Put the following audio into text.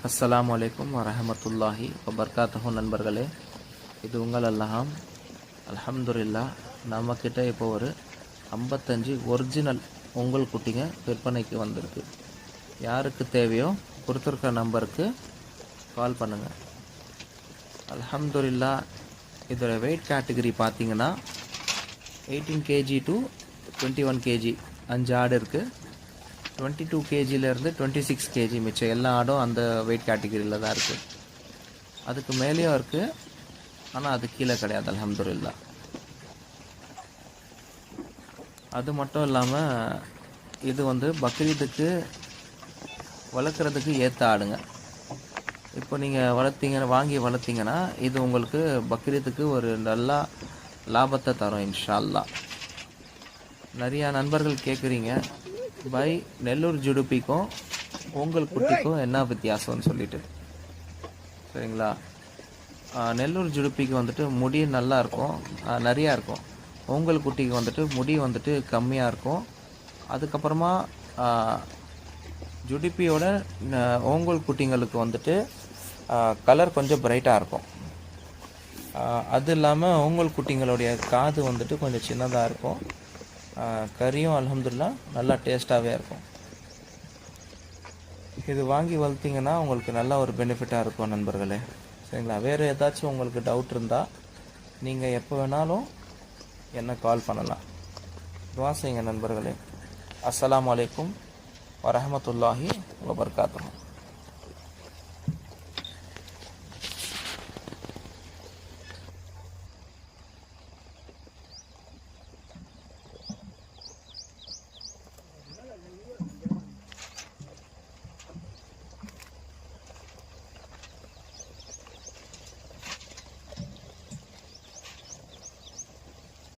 அஸ்ஸலாமு அலைக்கும் வரஹமத்துல்லாஹி வபர்காத்துஹு. நண்பர்களே, இது உங்கள் அல்லஹாம். அல்ஹம்துலில்லாஹ், நம்மக்கிட்ட இப்போ ஒரு 55 ஒரிஜினல் உங்கள் குட்டிங்க விற்பனைக்கு வந்திருக்கு. யாருக்கு தேவையோ கொடுத்துருக்க நம்பருக்கு கால் பண்ணுங்கள். அல்ஹம்துலில்லாஹ், இதோட வெயிட் கேட்டகரி பார்த்தீங்கன்னா 18 kg டு 21 kg 5 ஆடு இருக்குது. 22 kgலேருந்து 26 kg மிச்சம் எல்லா ஆடும் அந்த வெயிட் கேட்டகிரியில் தான் இருக்குது. அதுக்கு மேலேயும் இருக்குது, ஆனால் அது கீழே கிடையாது. அல்ஹம்துலில்லாஹ். அது மட்டும் இல்லாமல் இது பக்ரீதுக்கு வளர்க்குறதுக்கு ஏற்ற ஆடுங்க. இப்போ நீங்கள் வாங்கி வளர்த்திங்கன்னா இது உங்களுக்கு பக்ரீதுக்கு ஒரு நல்லா லாபத்தை தரும் இன்ஷா அல்லாஹ். நிறையா நண்பர்கள் கேட்குறீங்க, பை நெல்லூர் ஜுடுப்பிக்கும் உங்கள் குட்டிக்கும் என்ன வித்தியாசம்னு சொல்லிட்டு. சரிங்களா? நெல்லூர் ஜுடுப்பிக்கு முடி நல்லா இருக்கும், நிறையா இருக்கும். உங்கள் குட்டிக்கு முடி கம்மியாக இருக்கும். அதுக்கப்புறமா ஜுடிப்பியோட ஓங்கல் குட்டிங்களுக்கு கலர் கொஞ்சம் பிரைட்டாக இருக்கும். அது இல்லாமல் ஓங்கல் குட்டிங்களுடைய காது கொஞ்சம் சின்னதாக இருக்கும். கறியும் அல்ஹம்துலில்லாஹ் நல்லா டேஸ்ட்டாகவே இருக்கும். இது வாங்கி வளர்த்திங்கன்னா உங்களுக்கு நல்ல ஒரு பெனிஃபிட்டாக இருக்கும் நண்பர்களே. சரிங்களா? வேறு ஏதாச்சும் உங்களுக்கு டவுட் இருந்தால் நீங்கள் எப்போ வேணாலும் என்ன கால் பண்ணலாம். துஆ செய்யுங்க நண்பர்களே. அஸ்ஸலாமு அலைக்கும் வரஹமத்துல்லாஹி வபர்காத்துஹு.